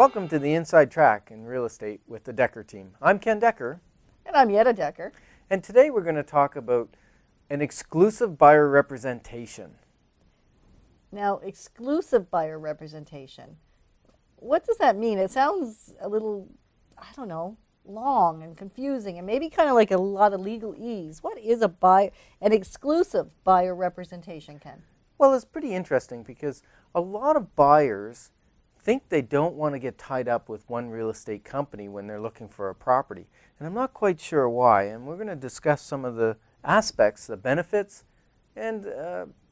Welcome to the Inside Track in Real Estate with the Decker team. I'm Ken Decker. And I'm Yetta Decker. And today we're going to talk about an exclusive buyer representation. Now, exclusive buyer representation. What does that mean? It sounds a little, long and confusing and maybe kind of like a lot of legalese. What is an exclusive buyer representation, Ken? Well, it's pretty interesting because a lot of buyers think they don't want to get tied up with one real estate company when they're looking for a property. And I'm not quite sure why. And we're going to discuss some of the aspects, the benefits, and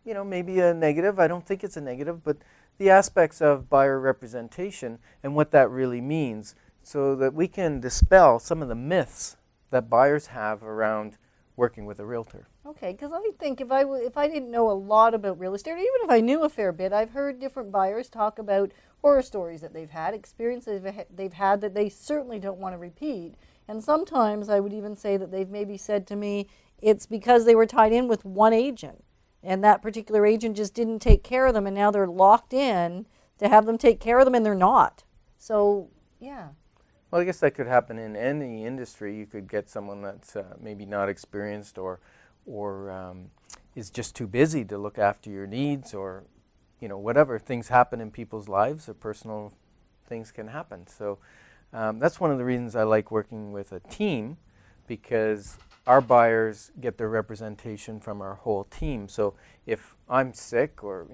maybe a negative. I don't think it's a negative, but the aspects of buyer representation and what that really means so that we can dispel some of the myths that buyers have around working with a realtor. Okay, because I think if I didn't know a lot about real estate, or even if I knew a fair bit, I've heard different buyers talk about horror stories that they've had, experiences they've had that they certainly don't want to repeat. And sometimes I would even say that they've maybe said to me, it's because they were tied in with one agent, and that particular agent just didn't take care of them, and now they're locked in to have them take care of them, and they're not. So, yeah. Well, I guess that could happen in any industry. You could get someone that's maybe not experienced or is just too busy to look after your needs, or whatever. Things happen in people's lives, or personal things can happen. So that's one of the reasons I like working with a team, because our buyers get their representation from our whole team. So if I'm sick, or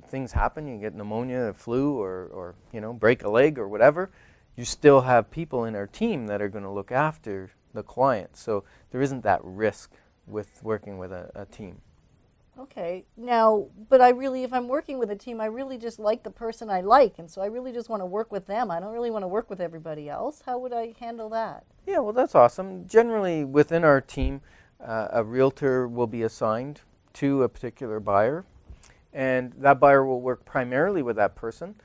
things happen, you get pneumonia, flu, or break a leg or whatever, you still have people in our team that are going to look after the client. So there isn't that risk with working with a team. Okay, now, but if I'm working with a team, I really just like the person I like, and so I really just want to work with them. I don't really want to work with everybody else. How would I handle that? Yeah, well, that's awesome. Generally, within our team, a realtor will be assigned to a particular buyer, and that buyer will work primarily with that person.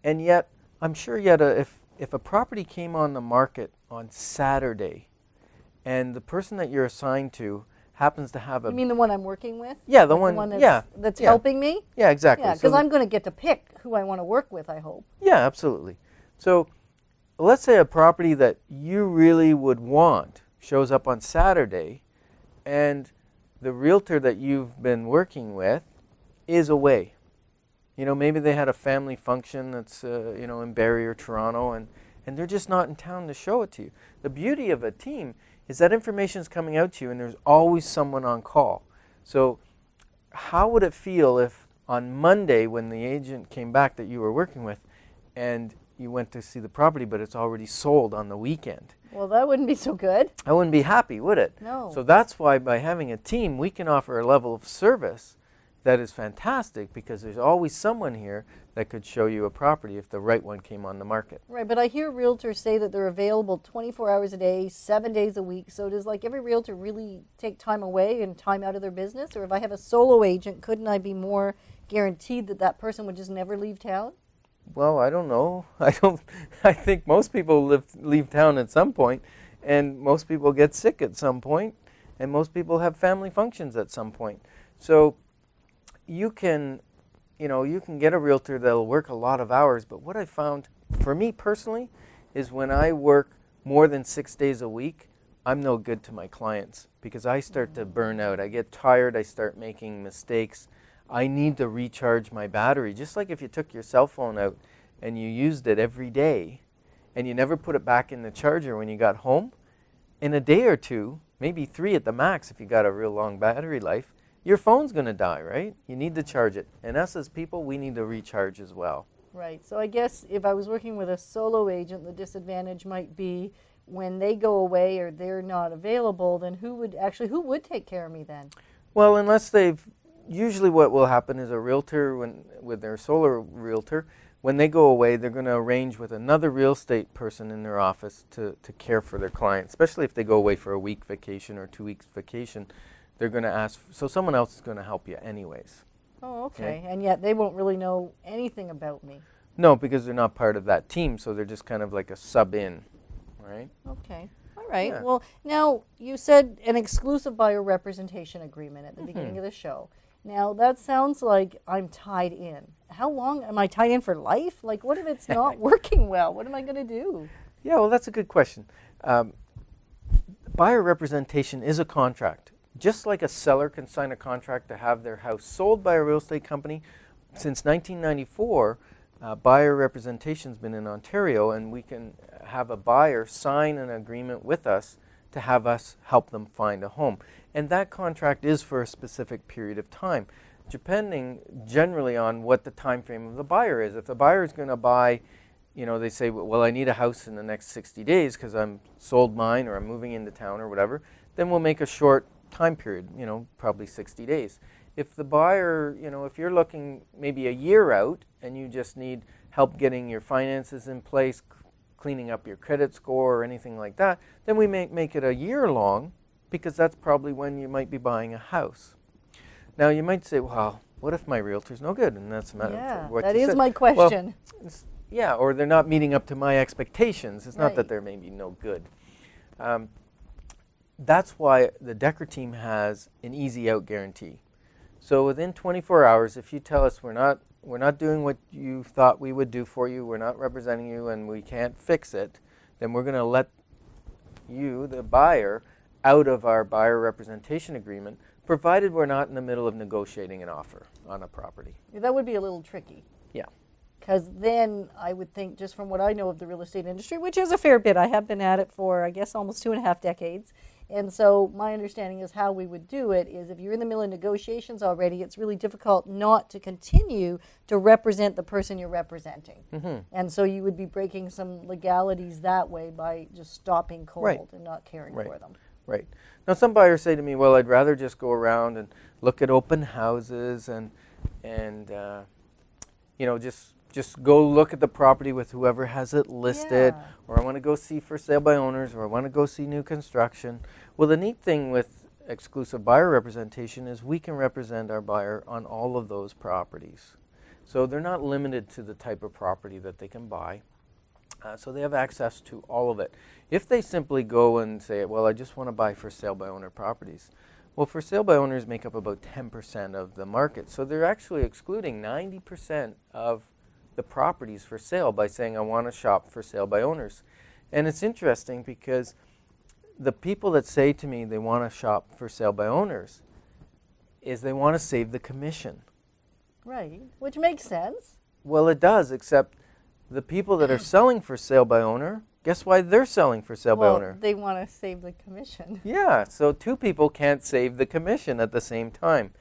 And yet, I'm sure if a property came on the market on Saturday, and the person that you're assigned to happens to have You mean the one I'm working with? Yeah, the one that's helping me? Yeah, exactly. Yeah, because I'm going to get to pick who I want to work with, I hope. Yeah, absolutely. So let's say a property that you really would want shows up on Saturday, and the realtor that you've been working with is away. Maybe they had a family function that's in Barrie or Toronto, and they're just not in town to show it to you. The beauty of a team is that information is coming out to you, and there's always someone on call. So how would it feel if on Monday, when the agent came back that you were working with, and you went to see the property, but it's already sold on the weekend? Well, that wouldn't be so good. I wouldn't be happy, would it? No. So that's why by having a team, we can offer a level of service that is fantastic, because there's always someone here that could show you a property if the right one came on the market. Right, but I hear realtors say that they're available 24 hours a day, 7 days a week. So does every realtor really take time away and time out of their business? Or if I have a solo agent, couldn't I be more guaranteed that that person would just never leave town? Well, I don't know. I think most people leave town at some point, and most people get sick at some point, and most people have family functions at some point. So you can get a realtor that'll work a lot of hours, but what I found for me personally is when I work more than 6 days a week, I'm no good to my clients, because I start to burn out. I get tired, I start making mistakes. I need to recharge my battery. Just like if you took your cell phone out and you used it every day and you never put it back in the charger when you got home, in a day or two, maybe 3 at the max if you got a real long battery life, your phone's going to die, right? You need to charge it. And us as people, we need to recharge as well. Right. So I guess if I was working with a solo agent, the disadvantage might be when they go away or they're not available, then who would take care of me then? Well, usually what will happen is a realtor, with their solo realtor, when they go away, they're going to arrange with another real estate person in their office to care for their client, especially if they go away for a week vacation or 2 weeks vacation. They're going to ask, so someone else is going to help you anyways. Oh, okay. And yet they won't really know anything about me. No, because they're not part of that team, so they're just kind of like a sub-in, right? Okay. All right. Yeah. Well, now you said an exclusive buyer representation agreement at the beginning of the show. Now, that sounds like I'm tied in. How long am I tied in for life? Like, what if it's not working well? What am I going to do? Yeah, well, that's a good question. Buyer representation is a contract. Just like a seller can sign a contract to have their house sold by a real estate company, since 1994, buyer representation's been in Ontario, and we can have a buyer sign an agreement with us to have us help them find a home. And that contract is for a specific period of time, depending generally on what the time frame of the buyer is. If the buyer is going to buy, they say, well, I need a house in the next 60 days because I'm sold mine or I'm moving into town or whatever, then we'll make a short time period, probably 60 days. If the buyer, if you're looking maybe a year out and you just need help getting your finances in place, cleaning up your credit score or anything like that, then we may make it a year long, because that's probably when you might be buying a house. Now you might say, well, what if my realtor's no good? And that's a matter of what that you is said. my question. Well, yeah, or they're not meeting up to my expectations. It's not Right. that they're maybe no good. That's why the Decker team has an easy out guarantee. So within 24 hours, if you tell us we're not doing what you thought we would do for you, we're not representing you, and we can't fix it, then we're going to let you, the buyer, out of our buyer representation agreement, provided we're not in the middle of negotiating an offer on a property. That would be a little tricky. Yeah. Because then I would think, just from what I know of the real estate industry, which is a fair bit, I have been at it for, I guess, almost 2.5 decades. And so my understanding is how we would do it is if you're in the middle of negotiations already, it's really difficult not to continue to represent the person you're representing. Mm-hmm. And so you would be breaking some legalities that way by just stopping cold Right. and not caring Right. for them. Right. Now some buyers say to me, well, I'd rather just go around and look at open houses and just go look at the property with whoever has it listed, Yeah. or I want to go see for sale by owners, or I want to go see new construction. Well, the neat thing with exclusive buyer representation is we can represent our buyer on all of those properties. So they're not limited to the type of property that they can buy. So they have access to all of it. If they simply go and say, well, I just want to buy for sale by owner properties, well, for sale by owners make up about 10% of the market. So they're actually excluding 90% of the properties for sale by saying, I want to shop for sale by owners. And it's interesting because the people that say to me they want to shop for sale by owners is they want to save the commission. Right, which makes sense. Well, it does, except the people that are selling for sale by owner, guess why they're selling for sale by owner? They want to save the commission. Yeah, so two people can't save the commission at the same time.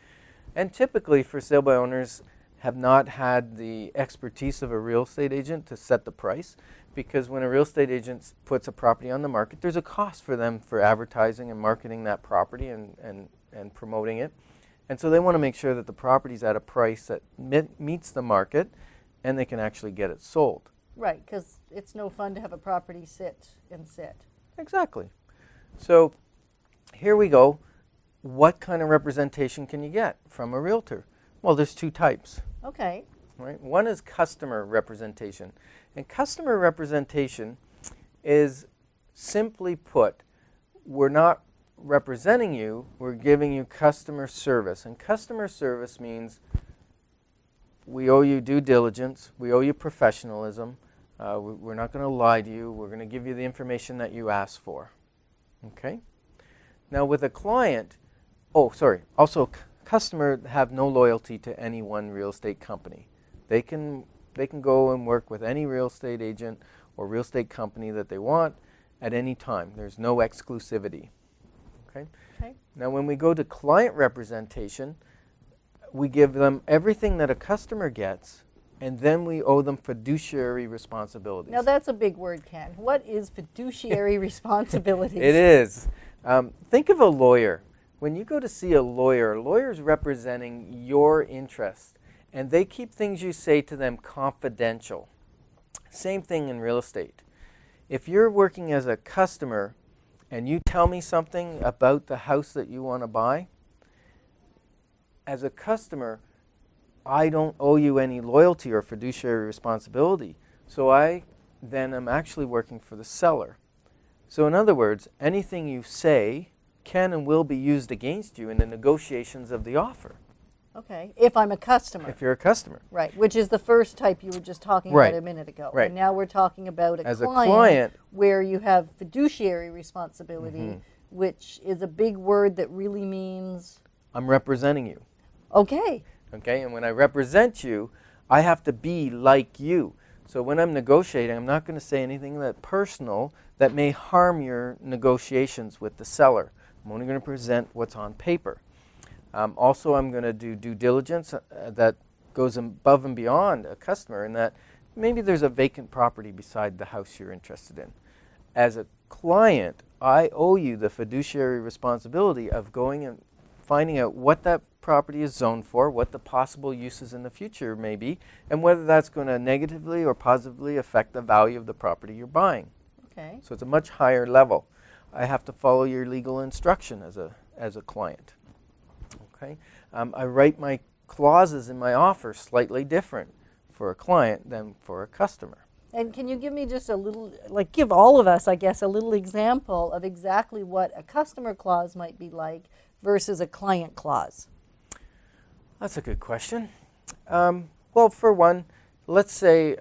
And typically for sale by owners have not had the expertise of a real estate agent to set the price, because when a real estate agent puts a property on the market, there's a cost for them for advertising and marketing that property and promoting it. And so they want to make sure that the property's at a price that meets the market and they can actually get it sold. Right, because it's no fun to have a property sit and sit. Exactly. So here we go. What kind of representation can you get from a realtor? Well, there's two types. Okay. Right? One is customer representation. And customer representation is, simply put, we're not representing you, we're giving you customer service. And customer service means we owe you due diligence, we owe you professionalism, we're not going to lie to you, we're going to give you the information that you asked for. Okay? Now with a client, also customer have no loyalty to any one real estate company. They can go and work with any real estate agent or real estate company that they want at any time. There's no exclusivity. Okay? Okay. Now when we go to client representation, we give them everything that a customer gets, and then we owe them fiduciary responsibilities. Now that's a big word, Ken. What is fiduciary responsibilities? It is. Think of a lawyer. When you go to see a lawyer's representing your interest, and they keep things you say to them confidential. Same thing in real estate. If you're working as a customer and you tell me something about the house that you want to buy, as a customer, I don't owe you any loyalty or fiduciary responsibility. So I then am actually working for the seller. So in other words, anything you say can and will be used against you in the negotiations of the offer. Okay, if I'm a customer. if you're a customer. Right, which is the first type you were just talking Right. about a minute ago. Right. And now we're talking about As a client, where you have fiduciary responsibility, Mm-hmm. which is a big word that really means, I'm representing you. okay, Okay, and when I represent you, I have to be like you. So when I'm negotiating, I'm not going to say anything that personal that may harm your negotiations with the seller. I'm only going to present what's on paper. Also, I'm going to do due diligence that goes above and beyond a customer, in that maybe there's a vacant property beside the house you're interested in. As a client, I owe you the fiduciary responsibility of going and finding out what that property is zoned for, what the possible uses in the future may be, and whether that's going to negatively or positively affect the value of the property you're buying. okay. So it's a much higher level. I have to follow your legal instruction as a client. Okay, I write my clauses in my offer slightly different for a client than for a customer. And can you give me just a little, like give all of us, I guess, a little example of exactly what a customer clause might be like versus a client clause? That's a good question. Well, for one, let's say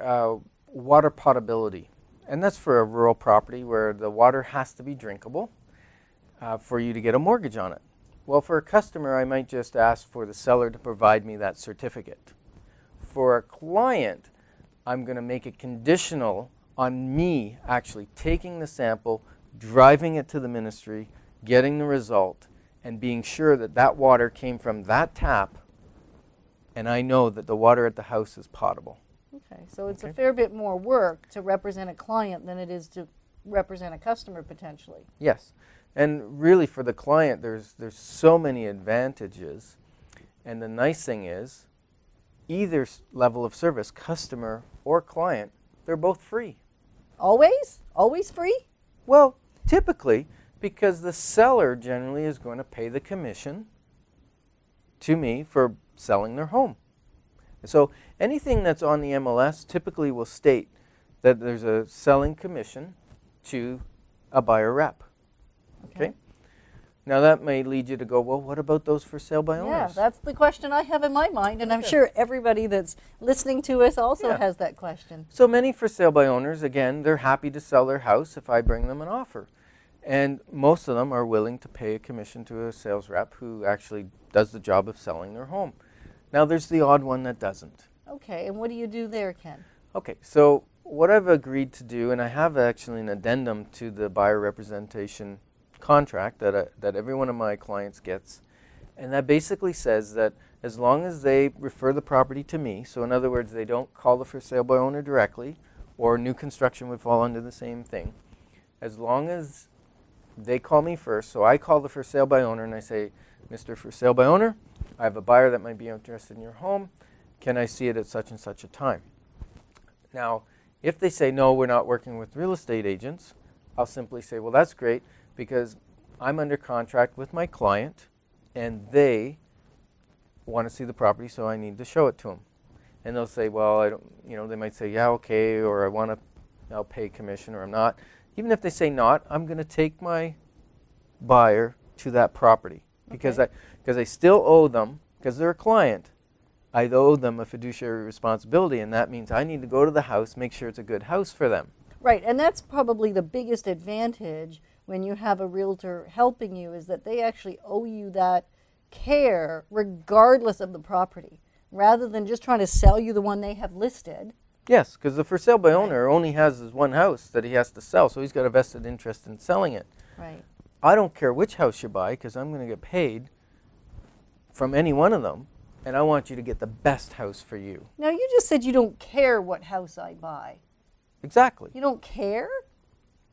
water potability. And that's for a rural property where the water has to be drinkable for you to get a mortgage on it. Well, for a customer, I might just ask for the seller to provide me that certificate. For a client, I'm going to make it conditional on me actually taking the sample, driving it to the ministry, getting the result, and being sure that that water came from that tap, and I know that the water at the house is potable. Okay, so it's a Okay. fair bit more work to represent a client than it is to represent a customer potentially. Yes. And really for the client, there's so many advantages. And the nice thing is, either level of service, customer or client, they're both free. Always? Always free? Well, typically, because the seller generally is going to pay the commission to me for selling their home. So anything that's on the MLS typically will state that there's a selling commission to a buyer rep. Okay? Now that may lead you to go, well, what about those for sale by Yeah, owners? that's the question I have in my mind, and I'm Okay. sure everybody that's listening to us also Yeah. has that question. So many for sale by owners, again, they're happy to sell their house if I bring them an offer. And most of them are willing to pay a commission to a sales rep who actually does the job of selling their home. Now there's the odd one that doesn't. Okay, and what do you do there, Ken? Okay, so what I've agreed to do, and I have actually an addendum to the buyer representation contract that every one of my clients gets, and that basically says that as long as they refer the property to me, so in other words, they don't call the for sale by owner directly, or new construction would fall under the same thing, as long as they call me first, so I call the for sale by owner and I say, Mr. For sale by owner, I have a buyer that might be interested in your home. Can I see it at such and such a time? Now, if they say, no, we're not working with real estate agents, I'll simply say, well, that's great because I'm under contract with my client and they want to see the property, so I need to show it to them. And they'll say, well, I don't, they might say, yeah, okay, or I'll pay commission, or I'm not. Even if they say not, I'm going to take my buyer to that property because Okay. I still owe them, because they're a client, I owe them a fiduciary responsibility, and that means I need to go to the house, make sure it's a good house for them. Right, and that's probably the biggest advantage when you have a realtor helping you, is that they actually owe you that care regardless of the property, rather than just trying to sell you the one they have listed. Yes, because the for sale by owner only has his one house that he has to sell, so he's got a vested interest in selling it. Right. I don't care which house you buy because I'm going to get paid from any one of them, and I want you to get the best house for you. Now, you just said you don't care what house I buy. Exactly. You don't care?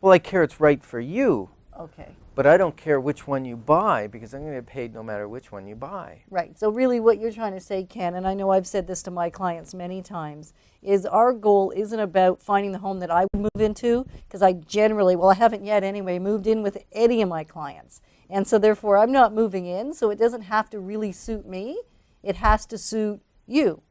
Well, I care it's right for you, Okay. but I don't care which one you buy because I'm going to get paid no matter which one you buy. Right. So really what you're trying to say, Ken, and I know I've said this to my clients many times, is our goal isn't about finding the home that I would move into, because I generally, well, I haven't yet anyway, moved in with any of my clients. And so therefore I'm not moving in, so it doesn't have to really suit me. It has to suit you.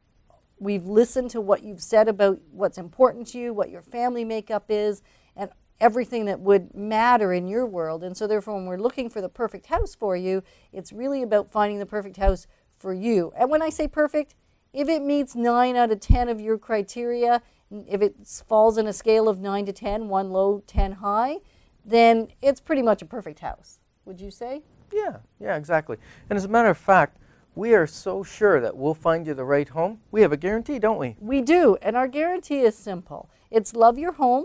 We've listened to what you've said about what's important to you, what your family makeup is, and everything that would matter in your world. And so therefore when we're looking for the perfect house for you, it's really about finding the perfect house for you. And when I say perfect, if it meets 9 out of 10 of your criteria, if it falls in a scale of 9 to 10, 1 low, 10 high, then it's pretty much a perfect house. Would you say? Yeah, exactly. And as a matter of fact, we are so sure that we'll find you the right home. We have a guarantee, don't we? We do, and our guarantee is simple. It's love your home,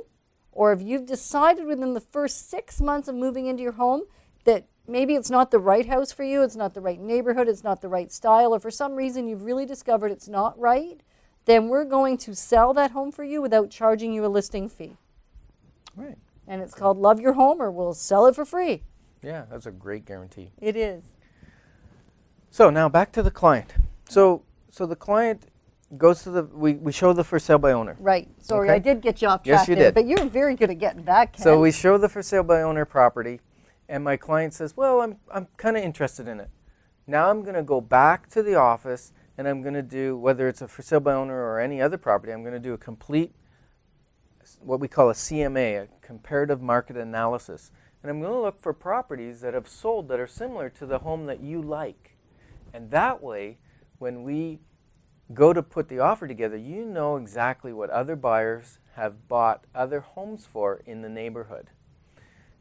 or if you've decided within the first 6 months of moving into your home that maybe it's not the right house for you, it's not the right neighborhood, it's not the right style, or for some reason you've really discovered it's not right, then we're going to sell that home for you without charging you a listing fee. Right. And it's called Love Your Home, or we'll sell it for free. Yeah, that's a great guarantee. It is. So now back to the client. So the client goes to we show the for sale by owner. Right. Sorry, Okay. I did get you off track Yes, you there, did. but you're very good at getting back, Ken. So we show the for sale by owner property, and my client says, well, I'm kind of interested in it. Now I'm going to go back to the office, and I'm going to do, whether it's a for sale by owner or any other property, I'm going to do a complete, what we call a CMA, a comparative market analysis. And I'm going to look for properties that have sold that are similar to the home that you like. And that way, when we go to put the offer together, you know exactly what other buyers have bought other homes for in the neighborhood.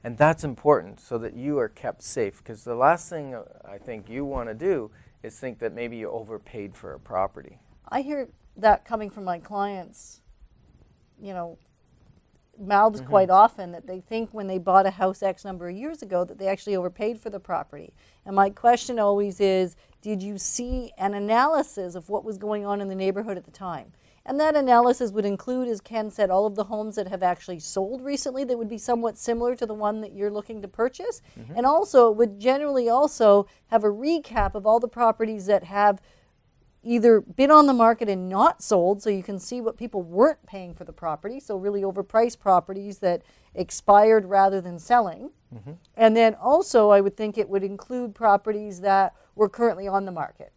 And that's important so that you are kept safe, because the last thing I think you want to do is think that maybe you overpaid for a property. I hear that coming from my clients, mouths quite often, that they think when they bought a house X number of years ago that they actually overpaid for the property. And my question always is, did you see an analysis of what was going on in the neighborhood at the time? And that analysis would include, as Ken said, all of the homes that have actually sold recently that would be somewhat similar to the one that you're looking to purchase. And also it would generally also have a recap of all the properties that have either been on the market and not sold, so you can see what people weren't paying for the property, so really overpriced properties that expired rather than selling. And then also I would think it would include properties that were currently on the market.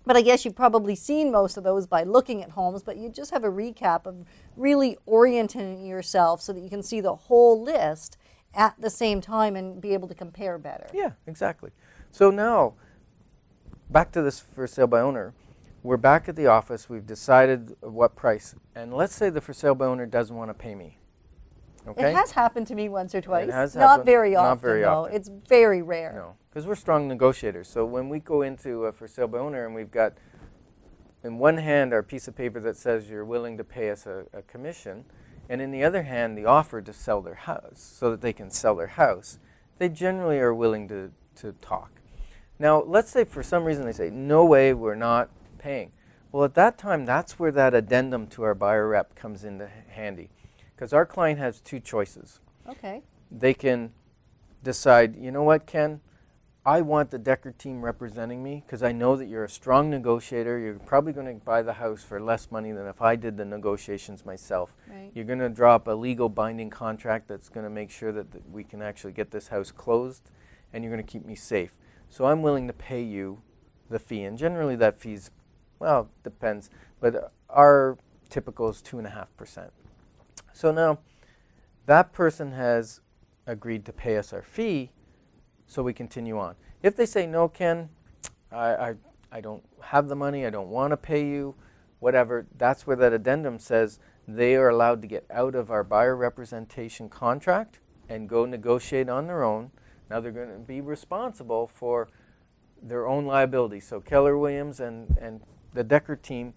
But I guess you've probably seen most of those by looking at homes, but you just have a recap of really orienting yourself so that you can see the whole list at the same time and be able to compare better. Yeah, exactly. So now, back to this for sale by owner. We're back at the office. We've decided what price. And let's say the for sale by owner doesn't want to pay me. Okay? It has happened to me once or twice. It has Not happened. very often, Not very though. often. It's very rare. No, because we're strong negotiators. So when we go into a for sale by owner and we've got in one hand our piece of paper that says you're willing to pay us a commission, and in the other hand the offer to sell their house so that they can sell their house, they generally are willing to talk. Now, let's say for some reason they say, no way, we're not paying. Well, at that time, that's where that addendum to our buyer rep comes into handy, because our client has two choices. Okay. They can decide, you know what, Ken, I want the Decker team representing me because I know that you're a strong negotiator. You're probably going to buy the house for less money than if I did the negotiations myself. Right. You're going to draw up a legal binding contract that's going to make sure that we can actually get this house closed, and you're going to keep me safe. So I'm willing to pay you the fee, and generally that fee's, well, depends, but our typical is 2.5%. So now that person has agreed to pay us our fee, so we continue on. If they say, no, Ken, I don't have the money, I don't want to pay you, whatever, that's where that addendum says they are allowed to get out of our buyer representation contract and go negotiate on their own. Now they're going to be responsible for their own liability. So Keller Williams and the Decker team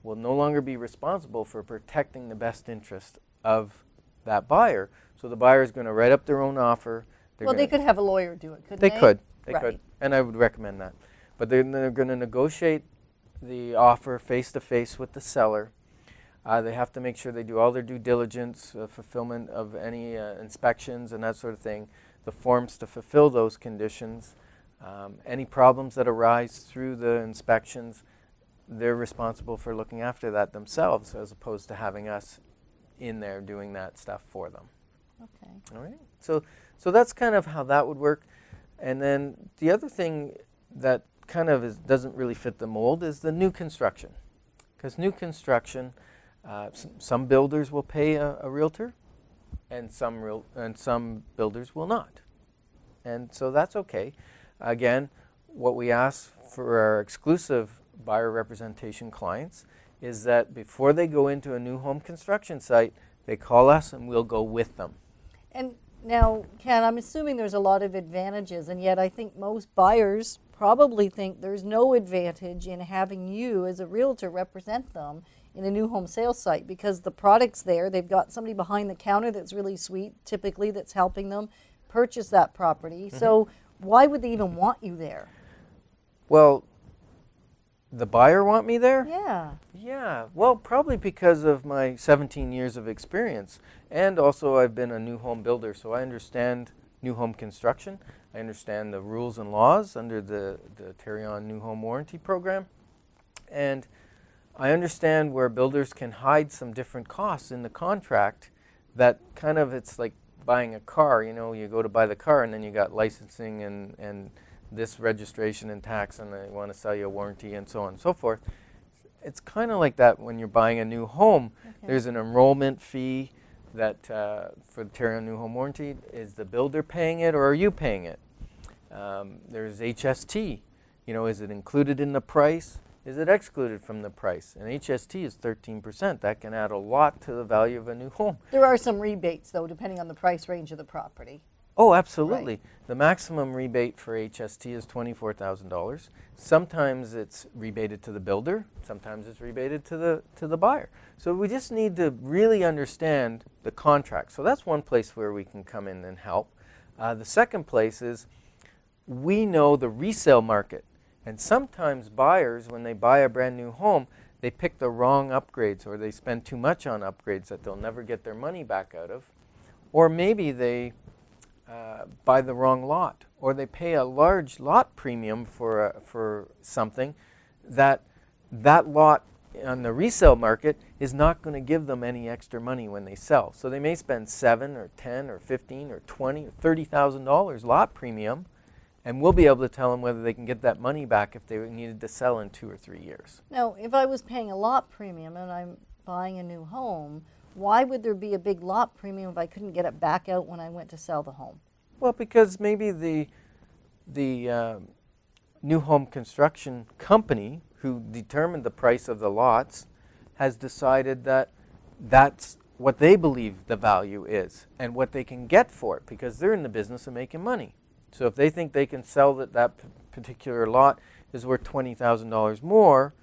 will no longer be responsible for protecting the best interest of that buyer. So the buyer is going to write up their own offer. Well, they could have a lawyer do it, couldn't they? They could. They Right. could. And I would recommend that. But they're going to negotiate the offer face-to-face with the seller. They have to make sure they do all their due diligence, fulfillment of any inspections and that sort of thing, the forms to fulfill those conditions. Any problems that arise through the inspections, they're responsible for looking after that themselves as opposed to having us in there doing that stuff for them. Okay. All right. So that's kind of how that would work. And then the other thing that kind of doesn't really fit the mold is the new construction. Because new construction, some builders will pay a realtor, and some builders will not. And so that's okay. Again, what we ask for our exclusive buyer representation clients is that before they go into a new home construction site, they call us and we'll go with them. And now, Ken, I'm assuming there's a lot of advantages, and yet I think most buyers probably think there's no advantage in having you as a realtor represent them in a new home sales site because the product's there. They've got somebody behind the counter that's really sweet, typically, that's helping them purchase that property. So why would they even want you there? Well, the buyer want me there? Yeah. Yeah, well, probably because of my 17 years of experience. And also I've been a new home builder, so I understand new home construction. I understand the rules and laws under the Tarion New Home Warranty Program. And I understand where builders can hide some different costs in the contract that kind of, it's like buying a car. You know, you go to buy the car and then you got licensing and this registration and tax, and they want to sell you a warranty and so on and so forth. It's kind of like that when you're buying a new home. Okay. There's an enrollment fee that for the Tarion New Home Warranty. Is the builder paying it or are you paying it? There's HST. You know, is it included in the price? Is it excluded from the price? And HST is 13%. That can add a lot to the value of a new home. There are some rebates, though, depending on the price range of the property. Oh, absolutely. Right. The maximum rebate for HST is $24,000. Sometimes it's rebated to the builder. Sometimes it's rebated to the buyer. So we just need to really understand the contract. So that's one place where we can come in and help. The second place is we know the resale market. And sometimes buyers, when they buy a brand new home, they pick the wrong upgrades or they spend too much on upgrades that they'll never get their money back out of. Or maybe they buy the wrong lot, or they pay a large lot premium for something that lot on the resale market is not going to give them any extra money when they sell. So they may spend $7 or $10 or $15 or $20 or $30,000 lot premium, and we'll be able to tell them whether they can get that money back if they needed to sell in 2 or 3 years. Now, if I was paying a lot premium and I'm buying a new home, why would there be a big lot premium if I couldn't get it back out when I went to sell the home? Well, because maybe the new home construction company who determined the price of the lots has decided that that's what they believe the value is and what they can get for it, because they're in the business of making money. So if they think they can sell that particular lot is worth $20,000 more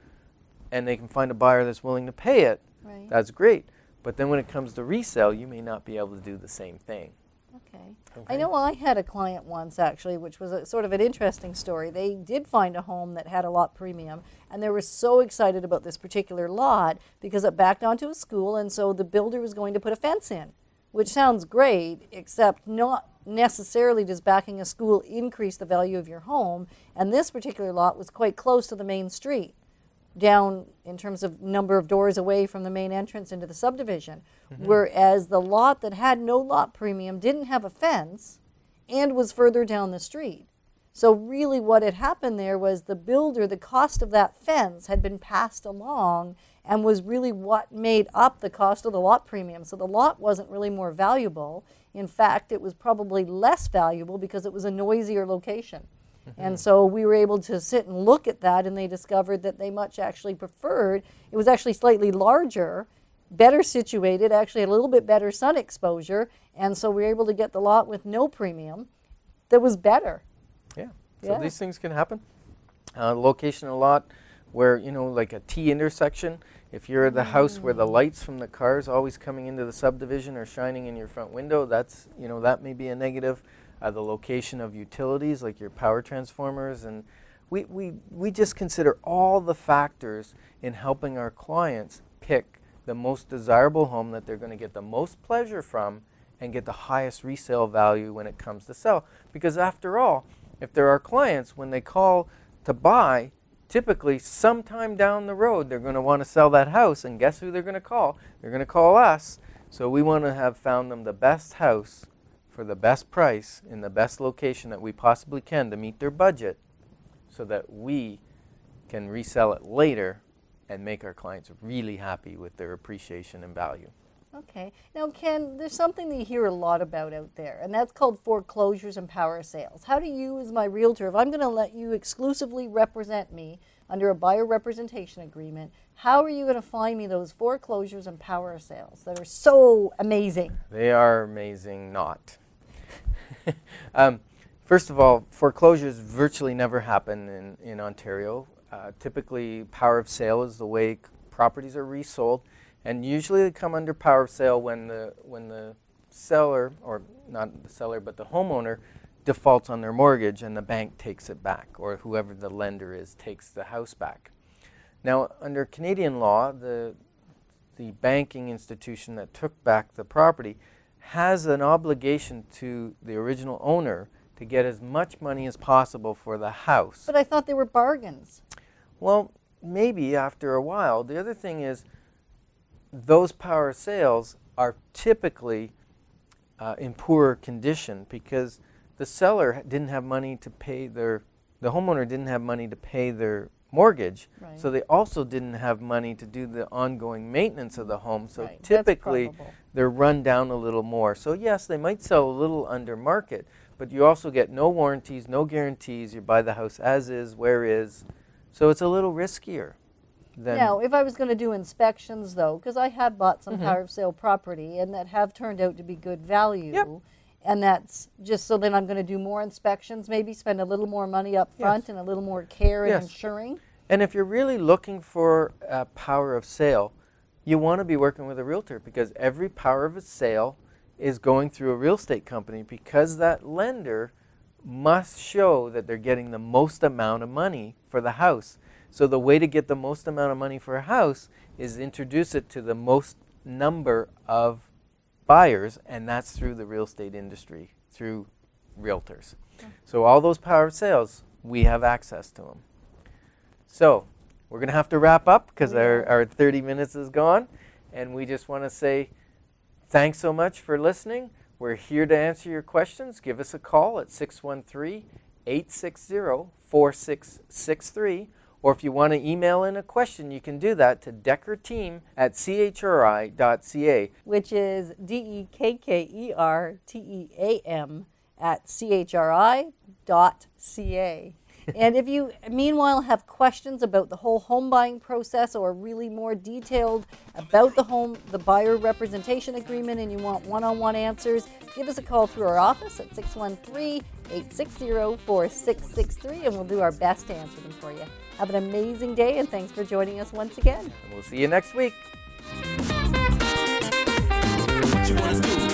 and they can find a buyer that's willing to pay it, Right. that's great. But then when it comes to resale, you may not be able to do the same thing. Okay. Okay. I know I had a client once, actually, which was a sort of an interesting story. They did find a home that had a lot premium, and they were so excited about this particular lot because it backed onto a school, and so the builder was going to put a fence in, which sounds great, except not necessarily does backing a school increase the value of your home. And this particular lot was quite close to the main street, down in terms of number of doors away from the main entrance into the subdivision. Whereas the lot that had no lot premium didn't have a fence and was further down the street. So really what had happened there was the builder, the cost of that fence had been passed along and was really what made up the cost of the lot premium. So the lot wasn't really more valuable. In fact, it was probably less valuable because it was a noisier location. And so we were able to sit and look at that, and they discovered that they much actually preferred, it was actually slightly larger, better situated, actually had a little bit better sun exposure, and so we were able to get the lot with no premium that was better. Yeah. So Yeah. these things can happen. Location of a lot where, you know, like a T intersection, if you're at the house where the lights from the cars always coming into the subdivision are shining in your front window, that's, you know, that may be a negative. The location of utilities like your power transformers, and we just consider all the factors in helping our clients pick the most desirable home that they're going to get the most pleasure from and get the highest resale value when it comes to sell. Because after all, if there are clients, when they call to buy, typically sometime down the road they're going to want to sell that house, and guess who they're going to call? They're going to call us. So we want to have found them the best house for the best price in the best location that we possibly can to meet their budget, so that we can resell it later and make our clients really happy with their appreciation and value. Okay. Now, Ken, there's something that you hear a lot about out there, and that's called foreclosures and power sales. How do you, as my realtor, if I'm going to let you exclusively represent me under a buyer representation agreement, how are you going to find me those foreclosures and power sales that are so amazing? They are amazing, not. First of all, foreclosures virtually never happen in Ontario. Typically, power of sale is the way properties are resold. And usually they come under power of sale when the seller, or not the seller, but the homeowner defaults on their mortgage and the bank takes it back, or whoever the lender is takes the house back. Now, under Canadian law, the banking institution that took back the property has an obligation to the original owner to get as much money as possible for the house. But I thought they were bargains. Well, maybe after a while. The other thing is, those power sales are typically in poorer condition because the seller didn't have money to pay the homeowner didn't have money to pay their mortgage, Right. so they also didn't have money to do the ongoing maintenance of the home. So Right, that's typically probable. they're run down a little more. So yes, they might sell a little under market, but you also get no warranties, no guarantees. You buy the house as is, where is. So it's a little riskier. Now, if I was going to do inspections, though, because I have bought some power of sale property and that have turned out to be good value, Yep. and that's just so then I'm going to do more inspections, maybe spend a little more money up front Yes. and a little more care in Yes. insuring. And if you're really looking for a power of sale, you want to be working with a realtor because every power of a sale is going through a real estate company because that lender must show that they're getting the most amount of money for the house. So the way to get the most amount of money for a house is introduce it to the most number of buyers, and that's through the real estate industry, through realtors. So all those power of sales, we have access to them. So we're going to have to wrap up because our 30 minutes is gone. And we just want to say thanks so much for listening. We're here to answer your questions. Give us a call at 613-860-4663. Or if you want to email in a question, you can do that to dekkerteam@chri.ca. Which is DEKKERTEAM@CHRI.ca. And if you, meanwhile, have questions about the whole home buying process or really more detailed about the buyer representation agreement, and you want one-on-one answers, give us a call through our office at 613-860-4663, and we'll do our best to answer them for you. Have an amazing day, and thanks for joining us once again. And we'll see you next week. What you wanna do?